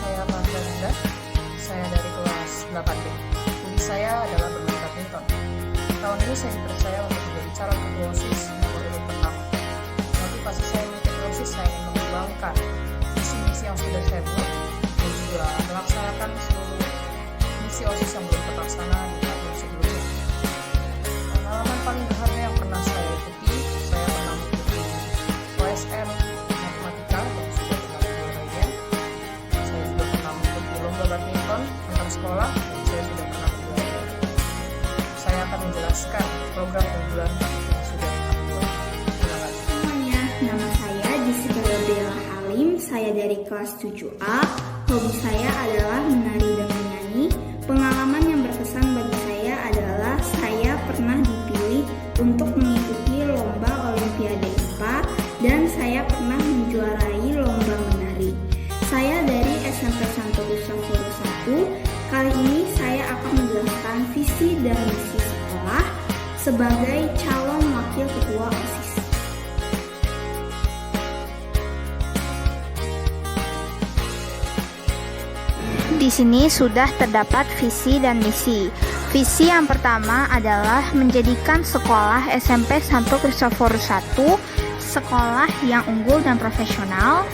saya Fanda. Saya dari kelas 8B. Hobi saya adalah bermain badminton. Tahun ini saya dipercaya untuk menjadi calon ketua OSIS nomor urut pertama. Motivasi saya mengikuti OSIS, saya ingin mengembangkan misi-misi yang sudah saya buat dan juga melaksanakan seluruh misi OSIS yang belum terlaksana di tahun sebelumnya. Pengalaman paling berharga yang pernah saya ikuti, saya pernah mengikuti OSN matematika dan juga pernah olahraga. Saya juga pernah mengikuti lomba badminton antar sekolah dan saya sudah pernah menjuara. Saya akan menjelaskan program unggulan yang sudah kami buat. Terima kasih. Semuanya, nama saya Jessica Gabriela Halim, saya dari kelas 7A. Hobi saya adalah menari dan menyanyi. Pengalaman yang berkesan bagi saya adalah saya pernah dipilih untuk mengikuti lomba Olimpiade IPA dan saya pernah menjuarai lomba menari. Saya dari SMP Santo Kristoforo 1. Kali ini saya akan menjelaskan visi dan misi sekolah sebagai calon wakil ketua OSIS. Di sini sudah terdapat visi dan misi. Visi yang pertama adalah menjadikan sekolah SMP Santo Kristoforo 1 sekolah yang unggul dan profesional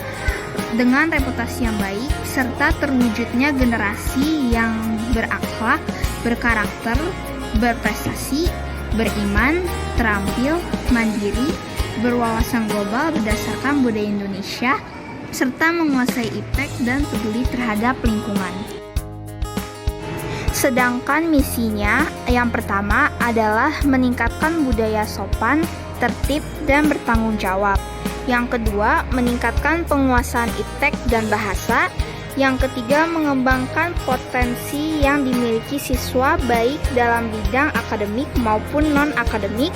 dengan reputasi yang baik serta terwujudnya generasi yang berakhlak, berkarakter, berprestasi, beriman, terampil, mandiri, berwawasan global berdasarkan budaya Indonesia, serta menguasai iptek dan peduli terhadap lingkungan. Sedangkan misinya yang pertama adalah meningkatkan budaya sopan, tertib, dan bertanggung jawab. Yang kedua, meningkatkan penguasaan iptek dan bahasa. Yang ketiga, mengembangkan potensi yang dimiliki siswa baik dalam bidang akademik maupun non-akademik.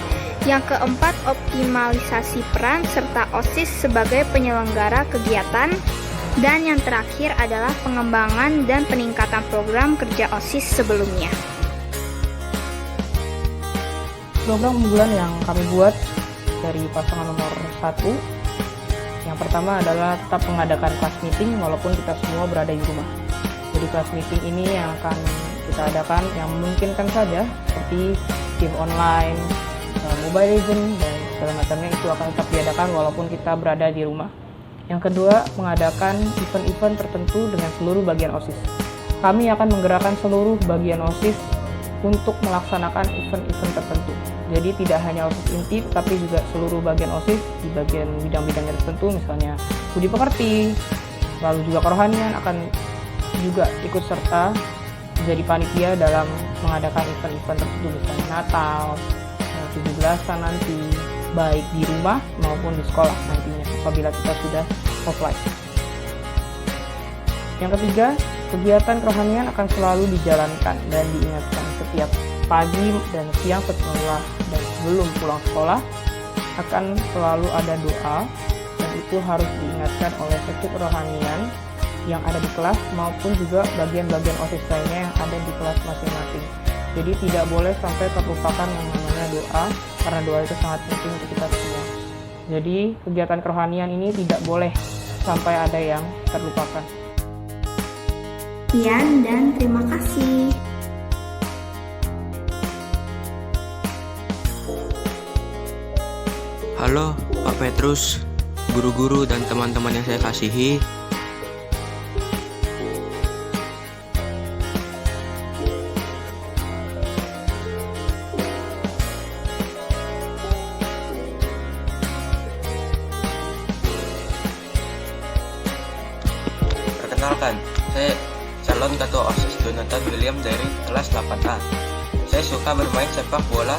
Yang keempat, optimalisasi peran serta OSIS sebagai penyelenggara kegiatan. Dan yang terakhir adalah pengembangan dan peningkatan program kerja OSIS sebelumnya. Program unggulan yang kami buat dari pasangan nomor 1, yang pertama adalah tetap mengadakan class meeting walaupun kita semua berada di rumah. Jadi class meeting ini yang akan kita adakan yang memungkinkan saja seperti game online, Mobile Legends, dan segala macamnya itu akan tetap diadakan walaupun kita berada di rumah. Yang kedua, mengadakan event-event tertentu dengan seluruh bagian OSIS. Kami akan menggerakkan seluruh bagian OSIS untuk melaksanakan event-event tertentu. Jadi tidak hanya OSIS inti, tapi juga seluruh bagian OSIS di bagian bidang-bidangnya tertentu, misalnya budi pekerti, lalu juga kerohanian akan juga ikut serta menjadi panitia dalam mengadakan event-event tertentu, misalnya Natal, 17-an nanti, baik di rumah maupun di sekolah nantinya apabila kita sudah offline. Yang ketiga, kegiatan kerohanian akan selalu dijalankan dan diingatkan setiap pagi dan siang setelah dan sebelum pulang sekolah akan selalu ada doa, dan itu harus diingatkan oleh seksik kerohanian yang ada di kelas maupun juga bagian-bagian OSIS lainnya yang ada di kelas masing-masing. Jadi tidak boleh sampai terlupakan yang namanya doa, karena doa itu sangat penting untuk kita semua. Jadi kegiatan kerohanian ini tidak boleh sampai ada yang terlupakan. Sekian dan terima kasih. Halo Pak Petrus, guru-guru dan teman-teman yang saya kasihi. Perkenalkan, saya calon ketua OSIS Jonathan William dari kelas 8A. Saya suka bermain sepak bola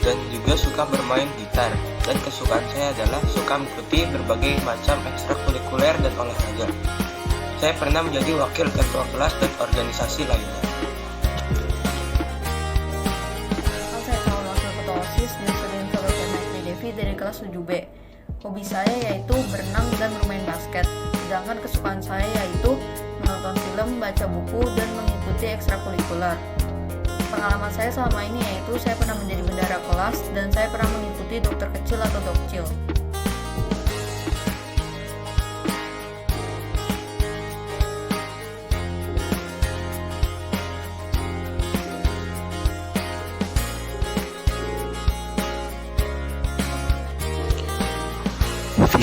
dan juga suka bermain gitar. Dan kesukaan saya adalah suka mengikuti berbagai macam ekstrakurikuler dan olahraga. Saya pernah menjadi wakil ketua kelas dan organisasi lainnya. Saya calon wakil ketua OSIS di Student Solution Devi dari kelas 7B. Hobi saya yaitu berenang dan bermain basket. Sedangkan kesukaan saya yaitu menonton film, baca buku, dan mengikuti ekstrakurikuler. Pengalaman saya selama ini yaitu saya pernah menjadi bendahara kelas dan saya pernah mengikuti dokter kecil atau dokcil.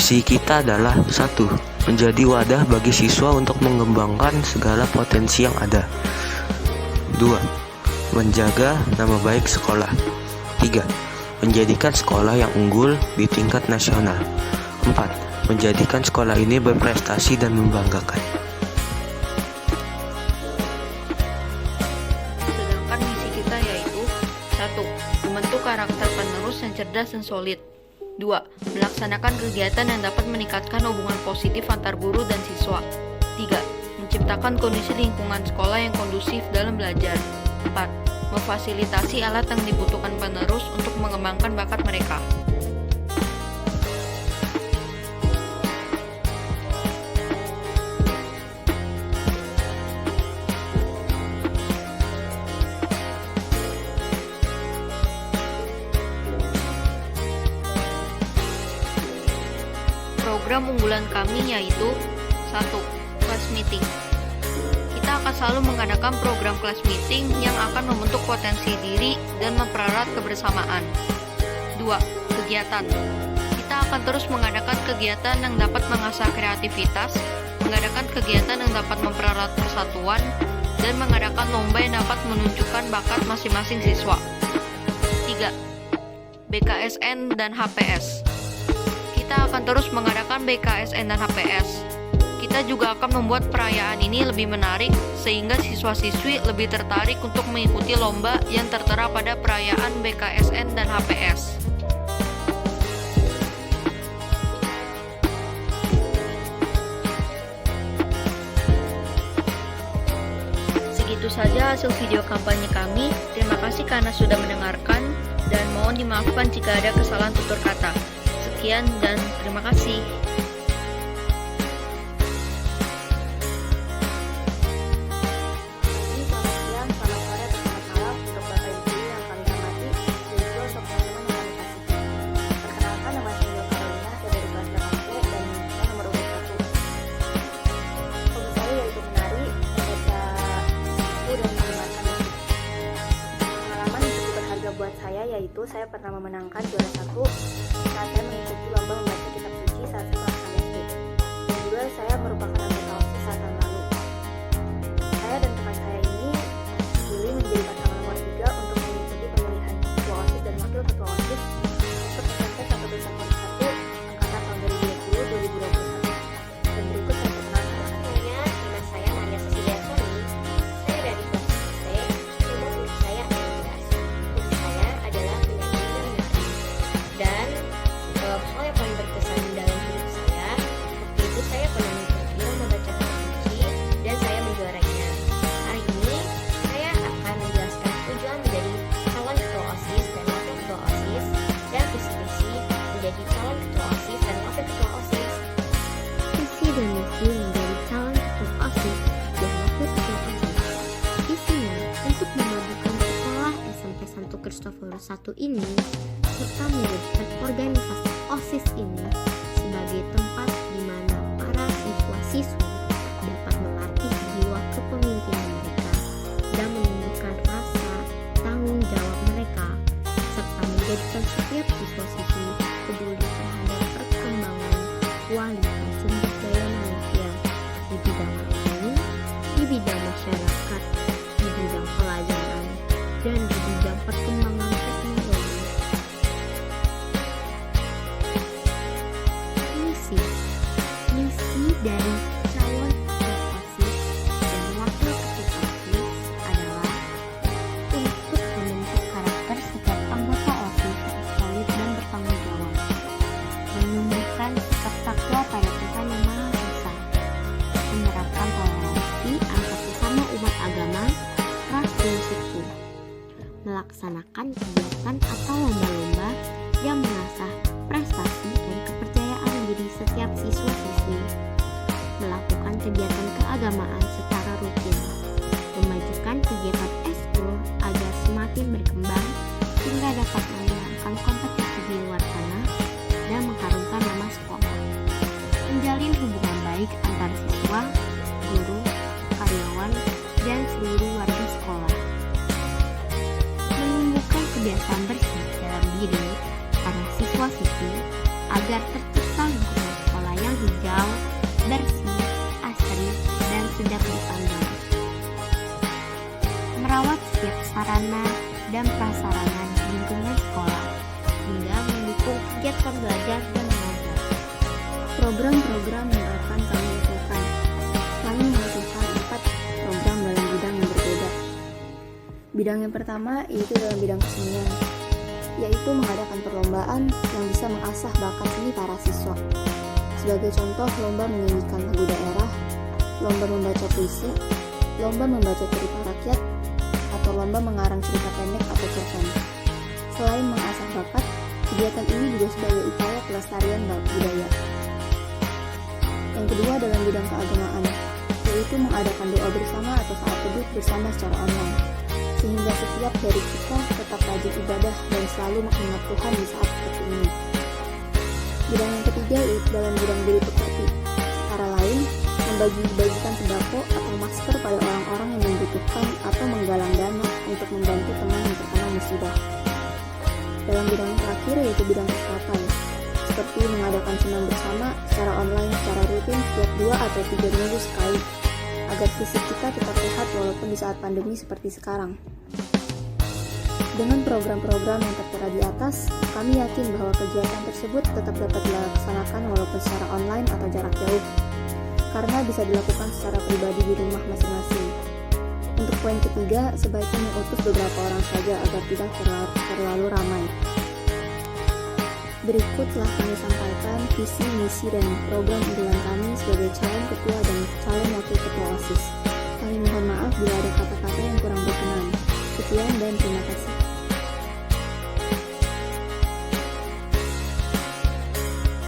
Misi kita adalah 1. Menjadi wadah bagi siswa untuk mengembangkan segala potensi yang ada. 2. Menjaga nama baik sekolah. 3. Menjadikan sekolah yang unggul di tingkat nasional. 4. Menjadikan sekolah ini berprestasi dan membanggakan. Sedangkan misi kita yaitu 1. Membentuk karakter penerus yang cerdas dan solid. 2. Melaksanakan kegiatan yang dapat meningkatkan hubungan positif antar guru dan siswa. 3. Menciptakan kondisi lingkungan sekolah yang kondusif dalam belajar. 4. Memfasilitasi alat yang dibutuhkan penerus untuk mengembangkan bakat mereka. Program unggulan kami yaitu 1. Class Meeting. Kita akan selalu mengadakan program class meeting yang akan membentuk potensi diri dan mempererat kebersamaan. 2. Kegiatan. Kita akan terus mengadakan kegiatan yang dapat mengasah kreativitas, mengadakan kegiatan yang dapat mempererat persatuan, dan mengadakan lomba yang dapat menunjukkan bakat masing-masing siswa. 3. BKSN dan HPS. Kita akan terus mengadakan BKSN dan HPS. Kita juga akan membuat perayaan ini lebih menarik sehingga siswa-siswi lebih tertarik untuk mengikuti lomba yang tertera pada perayaan BKSN dan HPS. Segitu saja hasil video kampanye kami. Terima kasih karena sudah mendengarkan dan mohon dimaafkan jika ada kesalahan tutur kata. Sekian dan terima kasih. Buat saya yaitu saya pernah memenangkan juara 1 saat saya mengikuti lomba membaca kitab suci saat saya kelas 6 SD. Dan juga saya merupakan anggota OSIS saat tahun lalu. Saya dan teman saya ini dipilih menjadi pasangan nomor 3 untuk mengikuti pemilihan ketua OSIS dan wakil ketua OSIS untuk SMP 1 Desember 1 angkatan tahun 2020-2021. Dan berikut saya perkenalkan. Namanya saya Maria Cecilia Soni. Saya dari kelas C. Nomor urut saya 16. Saya adalah penyanyi dan menari. Dan hal yang paling berkesan dalam hidup saya, waktu itu saya pernah mengikuti lomba baca kitab suci dan saya menjuarainya. Hari ini saya akan menjelaskan tujuan menjadi calon ketua OSIS dan wakil ketua OSIS dan visi-misi menjadi calon ketua OSIS dan wakil ketua OSIS. Visi dan misi menjadi calon ketua OSIS dan wakil ketua OSIS. Isinya untuk memajukan sekolah SMP 1 Kristoforus 1 ini serta menjadikan organisasi OSIS ini sebagai tempat di mana para siswa-siswi dapat melatih jiwa kepemimpinan mereka dan menumbuhkan rasa tanggung jawab mereka serta menjadikan setiap siswa-siswi peduli terhadap perkembangan kualitas sumber daya manusia di bidang ekonomi, di bidang masyarakat, di bidang pelajaran, dan di bidang perkembangan teknologi. Misi dari calon ketua OSIS dan wakil ketua OSIS adalah untuk membentuk karakter setiap anggota OSIS solid dan bertanggung jawab, menumbuhkan sikap takwa pada Tuhan Yang Maha Esa, menerapkan toleransi antar sesama umat agama, ras dan suku, melaksanakan kegiatan atau lomba-lomba yang mengasah prestasi dan kepercayaan diri setiap siswa-siswi, melakukan kegiatan keagamaan secara rutin, memajukan kegiatan eskul agar semakin berkembang hingga dapat memenangkan kompetisi di luar sana dan mengharumkan nama sekolah, menjalin hubungan baik antar siswa, guru, karyawan, dan seluruh warga sekolah, menumbuhkan kebiasaan bersih dalam diri para siswa-siswi agar tercipta lingkungan hijau, bersih, asri, dan sedap dipandang. Merawat setiap sarana dan prasarana di lingkungan sekolah, hingga mendukung kegiatan belajar dan mengajar. Program-program yang akan kami usulkan. Kami mengusulkan 4 program dalam bidang yang berbeda. Bidang yang pertama yaitu dalam bidang kesenian, yaitu mengadakan perlombaan yang bisa mengasah bakat seni para siswa. Sebagai contoh, lomba menyanyikan lagu daerah, lomba membaca puisi, lomba membaca cerita rakyat, atau lomba mengarang cerita pendek atau cerpen. Selain mengasah bakat, kegiatan ini juga sebagai upaya pelestarian budaya. Yang kedua dalam bidang keagamaan, yaitu mengadakan doa bersama atau saat teduh bersama secara online, sehingga setiap dari kita tetap rajin ibadah dan selalu mengingat Tuhan di saat seperti ini. Bidang yang ketiga yaitu dalam bidang budi pekerti, antara lain membagi-bagikan sembako atau masker pada orang-orang yang membutuhkan atau menggalang dana untuk membantu teman yang terkena musibah. Dalam bidang yang terakhir yaitu bidang kesehatan, seperti mengadakan senam bersama secara online secara rutin setiap 2 atau 3 minggu sekali, agar fisik kita tetap sehat walaupun di saat pandemi seperti sekarang. Dengan program-program yang tertera di atas, kami yakin bahwa kegiatan tersebut tetap dapat dilaksanakan walaupun secara online atau jarak jauh, karena bisa dilakukan secara pribadi di rumah masing-masing. Untuk poin ketiga, sebaiknya mengutus beberapa orang saja agar tidak terlalu ramai. Berikut telah kami sampaikan visi, misi, dan program unggulan kami sebagai calon ketua dan calon wakil ketua OSIS. Kami mohon maaf bila ada kata-kata yang kurang berkenan. Sekian dan terima kasih.